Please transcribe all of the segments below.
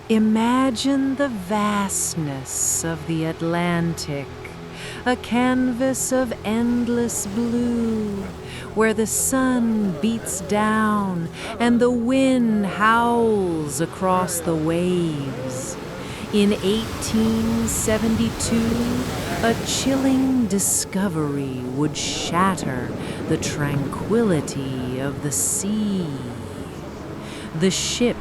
Imagine the vastness of the Atlantic, a canvas of endless blue, where the sun beats down and the wind howls across the waves. In 1872, a chilling discovery would shatter the tranquility of the sea. The ship,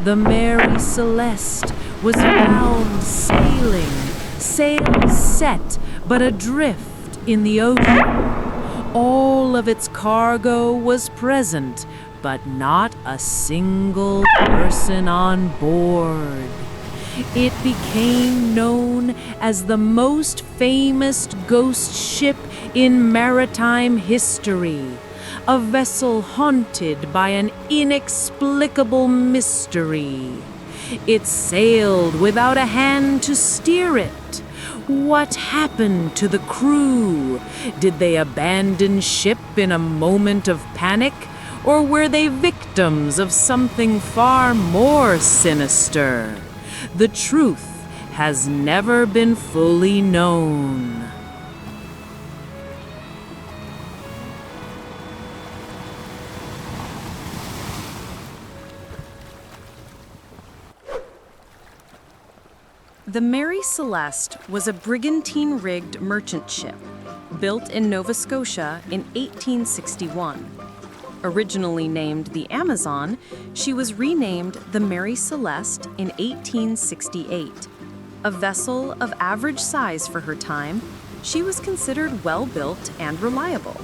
the Mary Celeste, was found sailing, sails set, but adrift in the ocean. All of its cargo was present, but not a single person on board. It became known as the most famous ghost ship in maritime history, a vessel haunted by an inexplicable mystery. It sailed without a hand to steer it. What happened to the crew? Did they abandon ship in a moment of panic, or were they victims of something far more sinister? The truth has never been fully known. The Mary Celeste was a brigantine-rigged merchant ship built in Nova Scotia in 1861. Originally named the Amazon, she was renamed the Mary Celeste in 1868. A vessel of average size for her time, she was considered well-built and reliable.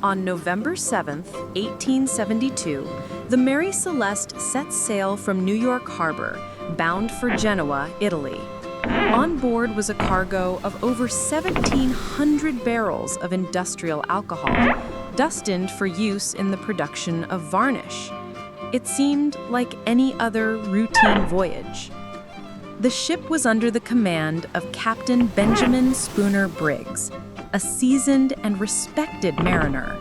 On November 7, 1872, the Mary Celeste set sail from New York Harbor, bound for Genoa, Italy. On board was a cargo of over 1,700 barrels of industrial alcohol, destined for use in the production of varnish. It seemed like any other routine voyage. The ship was under the command of Captain Benjamin Spooner Briggs, a seasoned and respected mariner.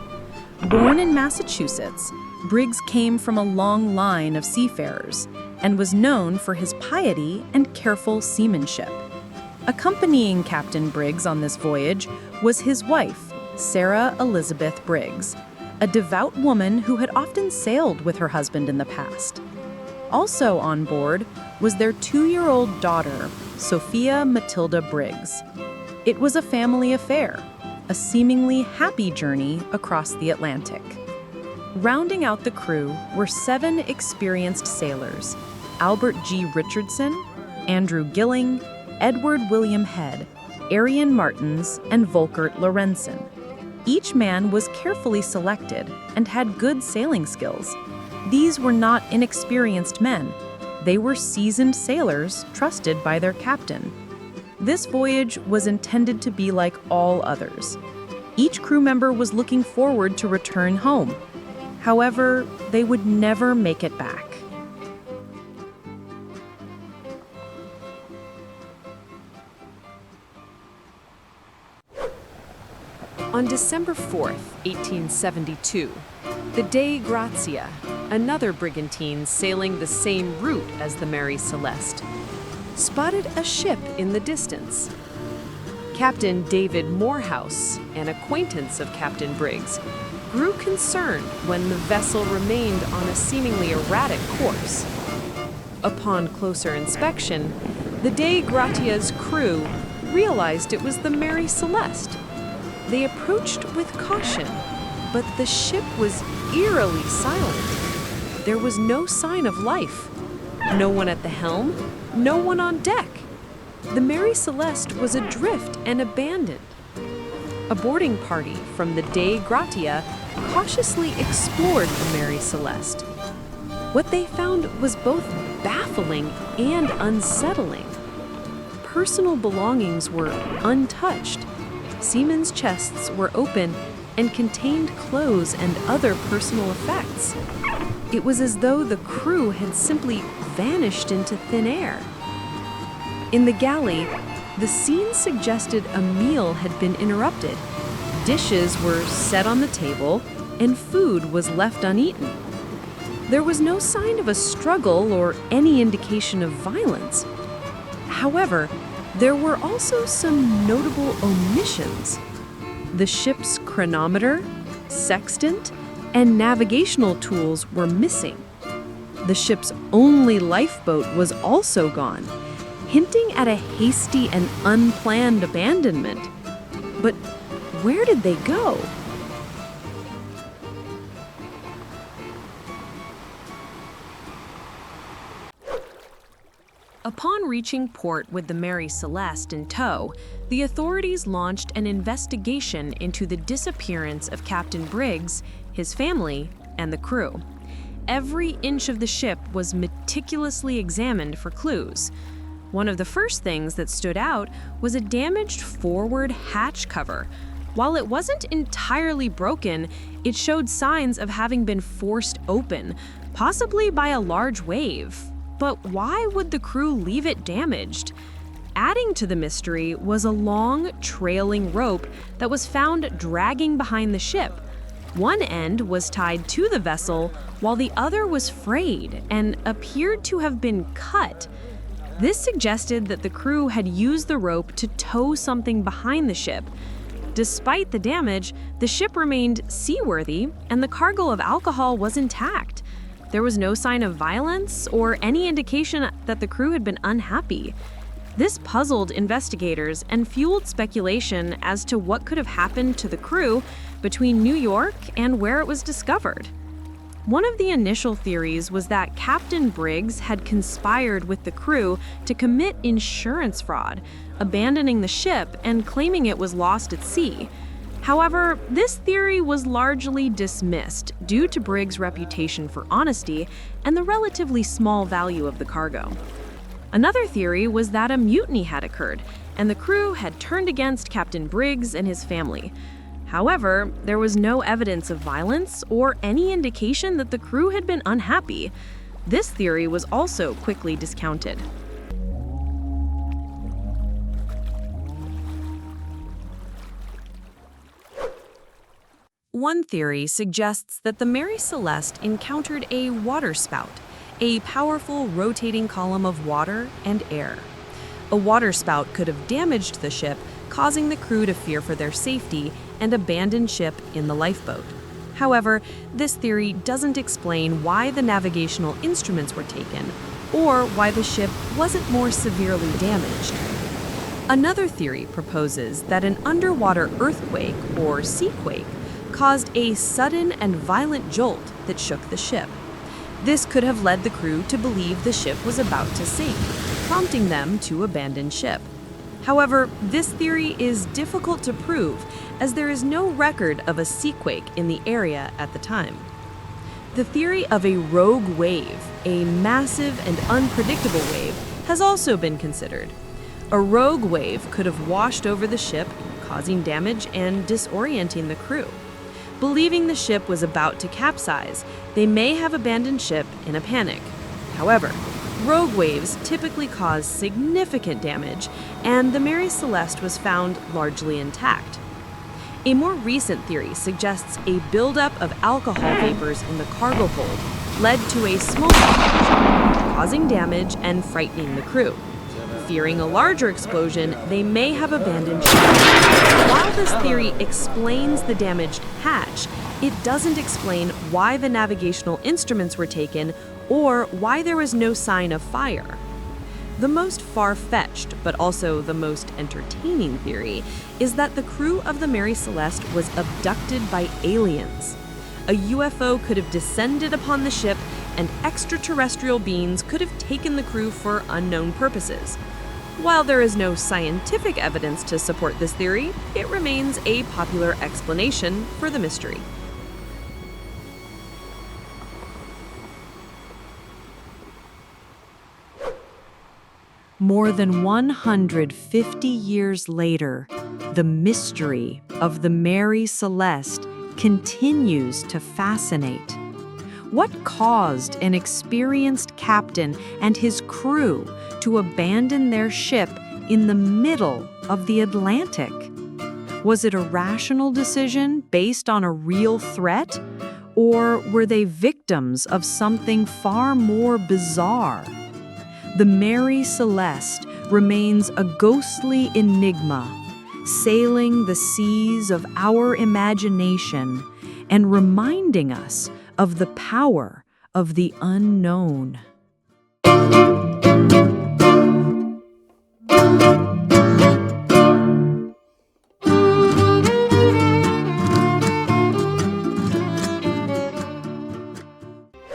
Born in Massachusetts, Briggs came from a long line of seafarers and was known for his piety and careful seamanship. Accompanying Captain Briggs on this voyage was his wife, Sarah Elizabeth Briggs, a devout woman who had often sailed with her husband in the past. Also on board was their 2-year-old daughter, Sophia Matilda Briggs. It was a family affair, a seemingly happy journey across the Atlantic. Rounding out the crew were 7 experienced sailors: Albert G. Richardson, Andrew Gilling, Edward William Head, Arian Martins, and Volkert Lorenzen. Each man was carefully selected and had good sailing skills. These were not inexperienced men. They were seasoned sailors trusted by their captain. This voyage was intended to be like all others. Each crew member was looking forward to return home. However, they would never make it back. On December 4th, 1872, the Dei Gratia, another brigantine sailing the same route as the Mary Celeste, spotted a ship in the distance. Captain David Morehouse, an acquaintance of Captain Briggs, grew concerned when the vessel remained on a seemingly erratic course. Upon closer inspection, the Dei Gratia's crew realized it was the Mary Celeste. They approached with caution, but the ship was eerily silent. There was no sign of life. No one at the helm, no one on deck. The Mary Celeste was adrift and abandoned. A boarding party from the Dei Gratia cautiously explored the Mary Celeste. What they found was both baffling and unsettling. Personal belongings were untouched. Seamen's chests were open and contained clothes and other personal effects. It was as though the crew had simply vanished into thin air. In the galley, the scene suggested a meal had been interrupted. Dishes were set on the table, and food was left uneaten. There was no sign of a struggle or any indication of violence. However, there were also some notable omissions. The ship's chronometer, sextant, and navigational tools were missing. The ship's only lifeboat was also gone, hinting at a hasty and unplanned abandonment. But where did they go? Upon reaching port with the Mary Celeste in tow, the authorities launched an investigation into the disappearance of Captain Briggs, his family, and the crew. Every inch of the ship was meticulously examined for clues. One of the first things that stood out was a damaged forward hatch cover. While it wasn't entirely broken, it showed signs of having been forced open, possibly by a large wave. But why would the crew leave it damaged? Adding to the mystery was a long, trailing rope that was found dragging behind the ship. One end was tied to the vessel, while the other was frayed and appeared to have been cut. This suggested that the crew had used the rope to tow something behind the ship. Despite the damage, the ship remained seaworthy and the cargo of alcohol was intact. There was no sign of violence or any indication that the crew had been unhappy. This puzzled investigators and fueled speculation as to what could have happened to the crew between New York and where it was discovered. One of the initial theories was that Captain Briggs had conspired with the crew to commit insurance fraud, abandoning the ship and claiming it was lost at sea. However, this theory was largely dismissed due to Briggs' reputation for honesty and the relatively small value of the cargo. Another theory was that a mutiny had occurred, and the crew had turned against Captain Briggs and his family. However, there was no evidence of violence or any indication that the crew had been unhappy. This theory was also quickly discounted. One theory suggests that the Mary Celeste encountered a waterspout, a powerful rotating column of water and air. A waterspout could have damaged the ship, causing the crew to fear for their safety and abandon ship in the lifeboat. However, this theory doesn't explain why the navigational instruments were taken or why the ship wasn't more severely damaged. Another theory proposes that an underwater earthquake or seaquake caused a sudden and violent jolt that shook the ship. This could have led the crew to believe the ship was about to sink, prompting them to abandon ship. However, this theory is difficult to prove as there is no record of a seaquake in the area at the time. The theory of a rogue wave, a massive and unpredictable wave, has also been considered. A rogue wave could have washed over the ship, causing damage and disorienting the crew. Believing the ship was about to capsize, they may have abandoned ship in a panic. However, rogue waves typically cause significant damage, and the Mary Celeste was found largely intact. A more recent theory suggests a buildup of alcohol vapors in the cargo hold led to a small explosion, causing damage and frightening the crew. Fearing a larger explosion, they may have abandoned ship. While this theory explains the damaged hatch, it doesn't explain why the navigational instruments were taken or why there was no sign of fire. The most far-fetched, but also the most entertaining theory, is that the crew of the Mary Celeste was abducted by aliens. A UFO could have descended upon the ship, and extraterrestrial beings could have taken the crew for unknown purposes. While there is no scientific evidence to support this theory, it remains a popular explanation for the mystery. More than 150 years later, the mystery of the Mary Celeste continues to fascinate. What caused an experienced captain and his crew to abandon their ship in the middle of the Atlantic? Was it a rational decision based on a real threat? Or were they victims of something far more bizarre? The Mary Celeste remains a ghostly enigma, sailing the seas of our imagination and reminding us of the power of the unknown.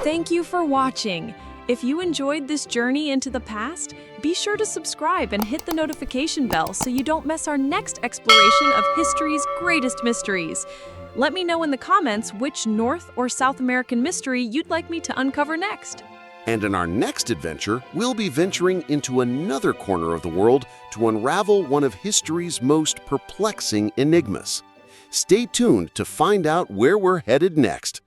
Thank you for watching. If you enjoyed this journey into the past, be sure to subscribe and hit the notification bell so you don't miss our next exploration of history's greatest mysteries. Let me know in the comments which North or South American mystery you'd like me to uncover next. And in our next adventure, we'll be venturing into another corner of the world to unravel one of history's most perplexing enigmas. Stay tuned to find out where we're headed next.